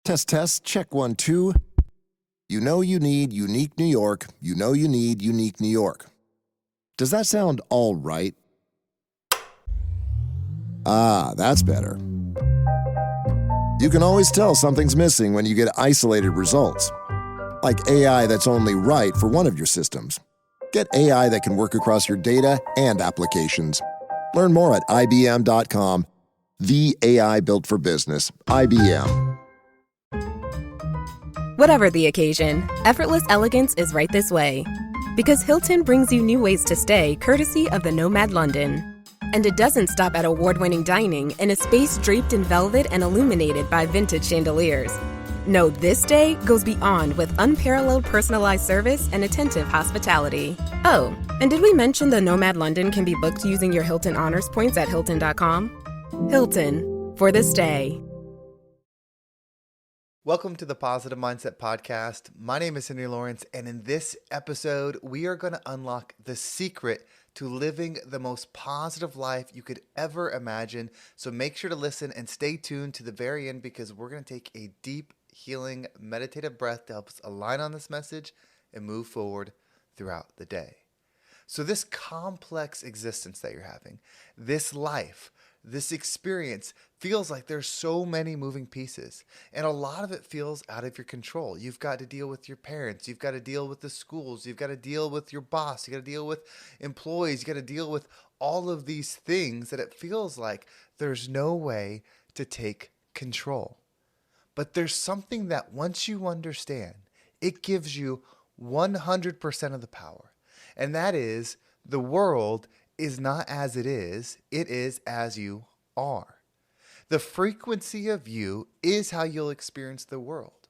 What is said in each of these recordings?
Test, test, check 1, 2. You know you need unique New York. You know you need unique New York. Does that sound all right? Ah, that's better. You can always tell something's missing when you get isolated results, like AI that's only right for one of your systems. Get AI that can work across your data and applications. Learn more at IBM.com. The AI built for business. IBM. Whatever the occasion, effortless elegance is right this way. Because Hilton brings you new ways to stay courtesy of the Nomad London. And it doesn't stop at award-winning dining in a space draped in velvet and illuminated by vintage chandeliers. No, this day goes beyond with unparalleled personalized service and attentive hospitality. Oh, and did we mention the Nomad London can be booked using your Hilton Honors points at Hilton.com? Hilton, for the stay. Welcome to the Positive Mindset Podcast. My name is Henry Lawrence, and in this episode, we are going to unlock the secret to living the most positive life you could ever imagine. So make sure to listen and stay tuned to the very end because we're going to take a deep, healing, meditative breath to help us align on this message and move forward throughout the day. So this complex existence that you're having, this life, this experience feels like there's so many moving pieces, and a lot of it feels out of your control. You've got to deal with your parents. You've got to deal with the schools. You've got to deal with your boss. You got to deal with employees. You got to deal with all of these things that it feels like there's no way to take control. But there's something that once you understand, it gives you 100% of the power, and that is the world is not as it is as you are. The frequency of you is how you'll experience the world.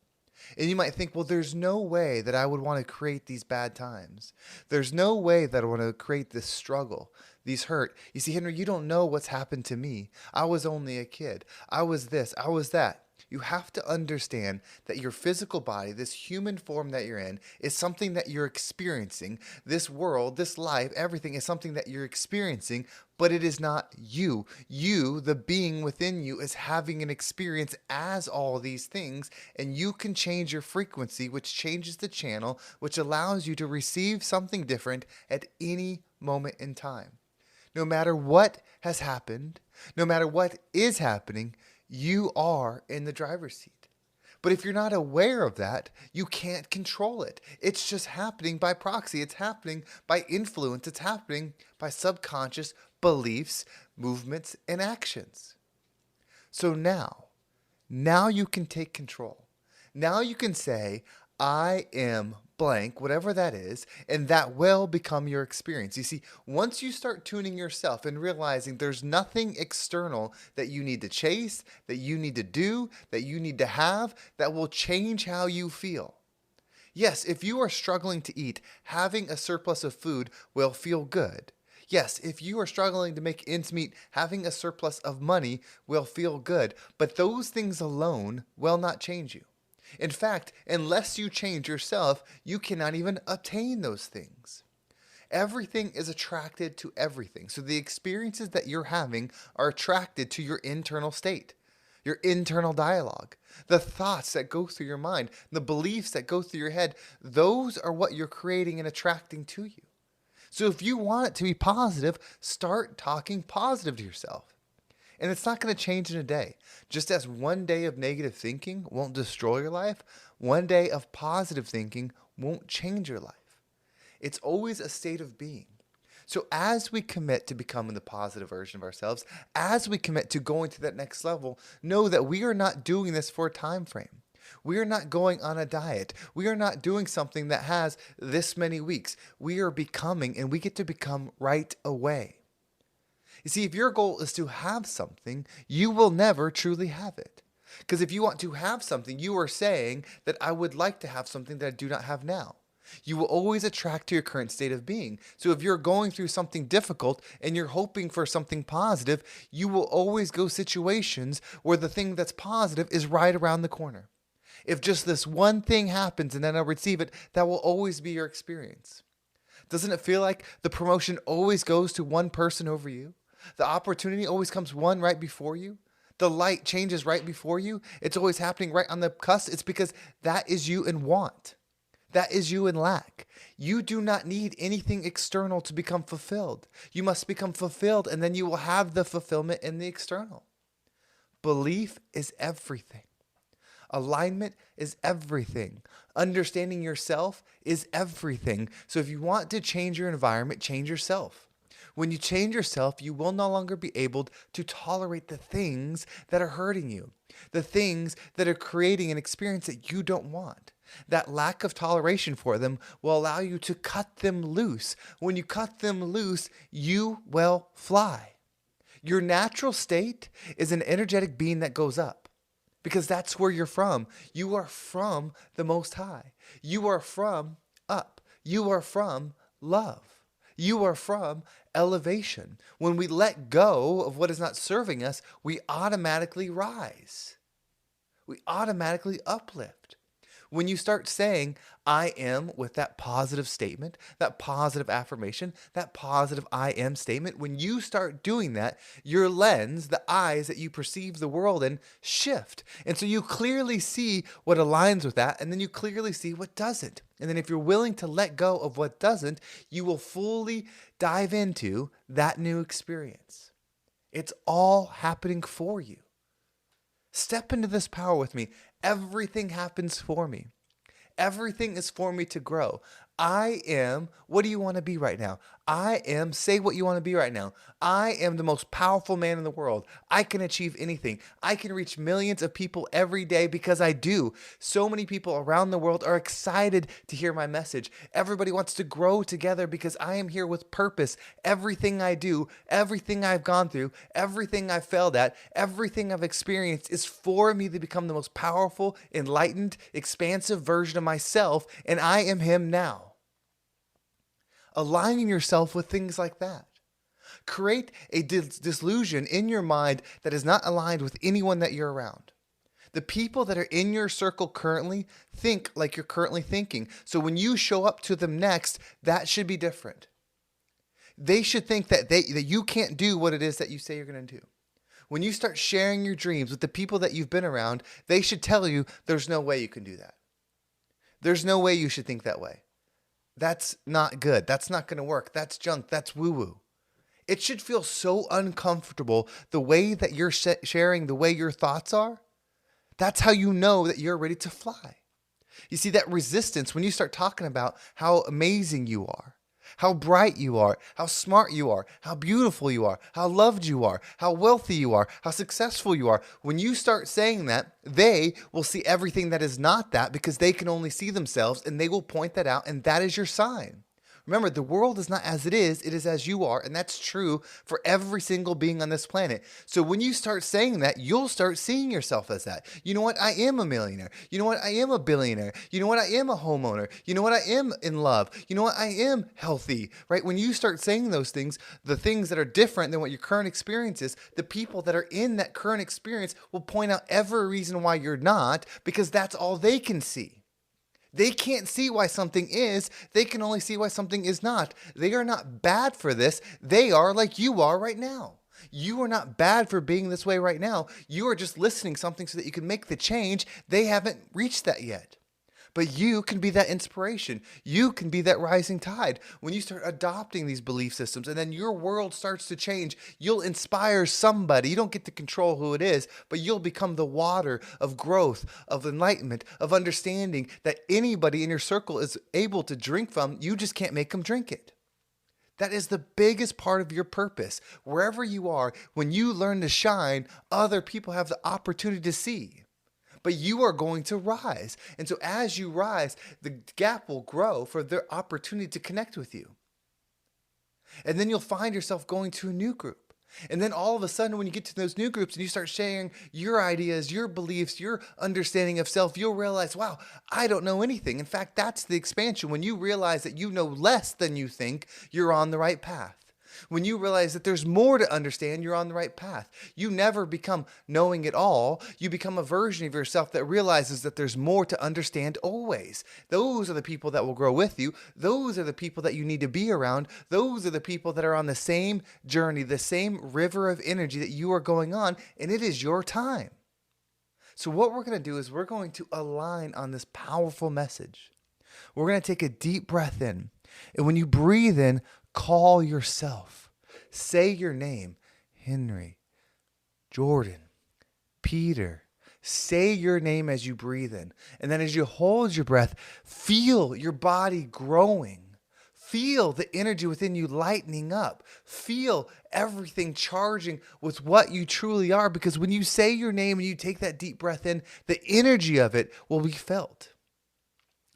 And you might think, well, there's no way that I would want to create these bad times. There's no way that I want to create this struggle, these hurt. You see, Henry, you don't know what's happened to me. I was only a kid. I was this, I was that. You have to understand that your physical body, this human form that you're in, is something that you're experiencing. This world, this life, everything is something that you're experiencing, but it is not you. You, the being within you, is having an experience as all these things, and you can change your frequency, which changes the channel, which allows you to receive something different at any moment in time. No matter what has happened, no matter what is happening, you are in the driver's seat. But if you're not aware of that, you can't control it. It's just happening by proxy. It's happening by influence. It's happening by subconscious beliefs, movements, and actions. So now you can take control. Now you can say, I am blank, whatever that is, and that will become your experience. You see, once you start tuning yourself and realizing there's nothing external that you need to chase, that you need to do, that you need to have, that will change how you feel. Yes, if you are struggling to eat, having a surplus of food will feel good. Yes, if you are struggling to make ends meet, having a surplus of money will feel good, but those things alone will not change you. In fact, unless you change yourself, you cannot even obtain those things. Everything is attracted to everything. So the experiences that you're having are attracted to your internal state, your internal dialogue, the thoughts that go through your mind, the beliefs that go through your head. Those are what you're creating and attracting to you. So if you want it to be positive, start talking positive to yourself. And it's not going to change in a day. Just as one day of negative thinking won't destroy your life, one day of positive thinking won't change your life. It's always a state of being. So as we commit to becoming the positive version of ourselves, as we commit to going to that next level, know that we are not doing this for a time frame. We are not going on a diet. We are not doing something that has this many weeks. We are becoming, and we get to become right away. You see, if your goal is to have something, you will never truly have it. Because if you want to have something, you are saying that I would like to have something that I do not have now. You will always attract to your current state of being. So if you're going through something difficult and you're hoping for something positive, you will always go situations where the thing that's positive is right around the corner. If just this one thing happens and then I'll receive it, that will always be your experience. Doesn't it feel like the promotion always goes to one person over you? The opportunity always comes one right before you. the light changes right before you, it's always happening right on the cusp, it's because that is you in want. That is you in lack. You do not need anything external to become fulfilled. You must become fulfilled, and then you will have the fulfillment in the external. Belief is everything. Alignment is everything. Understanding yourself is everything. So if you want to change your environment, change yourself. When you change yourself, you will no longer be able to tolerate the things that are hurting you, the things that are creating an experience that you don't want. That lack of toleration for them will allow you to cut them loose. When you cut them loose, you will fly. Your natural state is an energetic being that goes up because that's where you're from. You are from the Most High. You are from up. You are from love. You are from elevation. When we let go of what is not serving us, we automatically rise. We automatically uplift. When you start saying, I am, with that positive statement, that positive affirmation, that positive I am statement, when you start doing that, your lens, the eyes that you perceive the world in, shift. And so you clearly see what aligns with that, and then you clearly see what doesn't. And then if you're willing to let go of what doesn't, you will fully dive into that new experience. It's all happening for you. Step into this power with me. Everything happens for me. Everything is for me to grow. I am, what do you want to be right now? I am, say what you want to be right now. I am the most powerful man in the world. I can achieve anything. I can reach millions of people every day because I do. So many people around the world are excited to hear my message. Everybody wants to grow together because I am here with purpose. Everything I do, everything I've gone through, everything I've failed at, everything I've experienced is for me to become the most powerful, enlightened, expansive version of myself, and I am him now. Aligning yourself with things like that. Create a disillusion in your mind that is not aligned with anyone that you're around. The people that are in your circle currently think like you're currently thinking. So when you show up to them next, that should be different. They should think that you can't do what it is that you say you're going to do. When you start sharing your dreams with the people that you've been around, they should tell you there's no way you can do that. There's no way you should think that way. That's not good. That's not going to work. That's junk. That's woo-woo. It should feel so uncomfortable the way that you're sharing, the way your thoughts are. That's how you know that you're ready to fly. You see, that resistance, when you start talking about how amazing you are, how bright you are, how smart you are, how beautiful you are, how loved you are, how wealthy you are, how successful you are. When you start saying that, they will see everything that is not that because they can only see themselves, and they will point that out, and that is your sign. Remember, the world is not as it is as you are, and that's true for every single being on this planet. So when you start saying that, you'll start seeing yourself as that. You know what? I am a millionaire. You know what? I am a billionaire. You know what? I am a homeowner. You know what? I am in love. You know what? I am healthy, right? When you start saying those things, the things that are different than what your current experience is, the people that are in that current experience will point out every reason why you're not, because that's all they can see. They can't see why something is. They can only see why something is not. They are not bad for this. They are like you are right now. You are not bad for being this way right now. You are just listening something so that you can make the change. They haven't reached that yet. But you can be that inspiration. You can be that rising tide. When you start adopting these belief systems and then your world starts to change, you'll inspire somebody. You don't get to control who it is, but you'll become the water of growth, of enlightenment, of understanding that anybody in your circle is able to drink from. You just can't make them drink it. That is the biggest part of your purpose. Wherever you are, when you learn to shine, other people have the opportunity to see. But you are going to rise. And so as you rise, the gap will grow for their opportunity to connect with you. And then you'll find yourself going to a new group. And then all of a sudden, when you get to those new groups and you start sharing your ideas, your beliefs, your understanding of self, you'll realize, wow, I don't know anything. In fact, that's the expansion. When you realize that you know less than you think, you're on the right path. When you realize that there's more to understand, you're on the right path. You never become knowing it all. You become a version of yourself that realizes that there's more to understand always. Those are the people that will grow with you. Those are the people that you need to be around. Those are the people that are on the same journey, the same river of energy that you are going on, and it is your time. So what we're going to do is we're going to align on this powerful message. We're going to take a deep breath in. And when you breathe in, call yourself. Say your name. Henry, Jordan, Peter. Say your name as you breathe in. And then as you hold your breath, feel your body growing. Feel the energy within you lightening up. Feel everything charging with what you truly are. Because when you say your name and you take that deep breath in, the energy of it will be felt.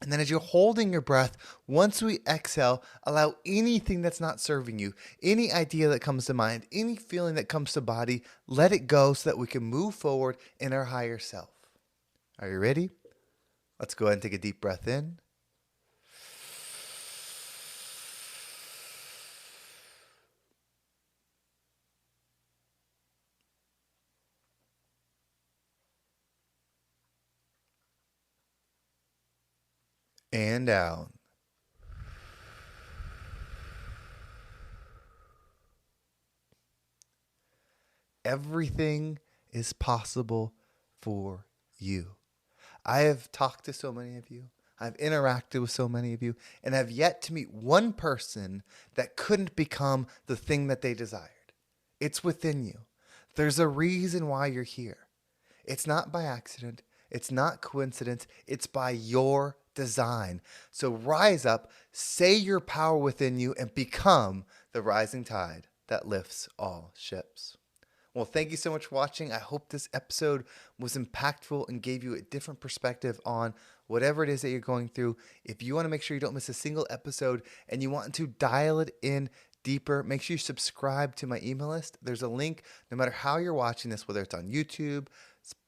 And then as you're holding your breath, once we exhale, allow anything that's not serving you, any idea that comes to mind, any feeling that comes to body, let it go so that we can move forward in our higher self. Are you ready? Let's go ahead and take a deep breath in. And out. Everything is possible for you. I have talked to so many of you. I've interacted with so many of you and have yet to meet one person that couldn't become the thing that they desired. It's within you. There's a reason why you're here. It's not by accident. It's not coincidence. It's by your design. So rise up, say your power within you, and become the rising tide that lifts all ships. Well, thank you so much for watching. I hope this episode was impactful and gave you a different perspective on whatever it is that you're going through. If you want to make sure you don't miss a single episode and you want to dial it in deeper, make sure you subscribe to my email list. There's a link no matter how you're watching this, whether it's on YouTube,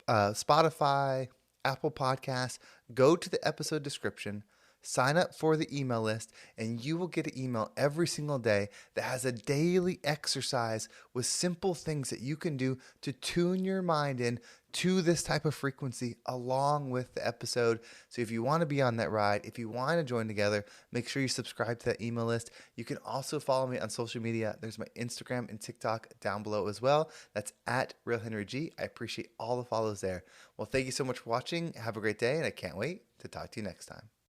Spotify, Apple Podcasts. Go to the episode description, sign up for the email list, and you will get an email every single day that has a daily exercise with simple things that you can do to tune your mind in to this type of frequency along with the episode. So if you want to be on that ride, if you want to join together, make sure you subscribe to that email list. You can also follow me on social media. There's my Instagram and TikTok down below as well. That's at RealHenryG. I appreciate all the follows there. Well, thank you so much for watching. Have a great day, and I can't wait to talk to you next time.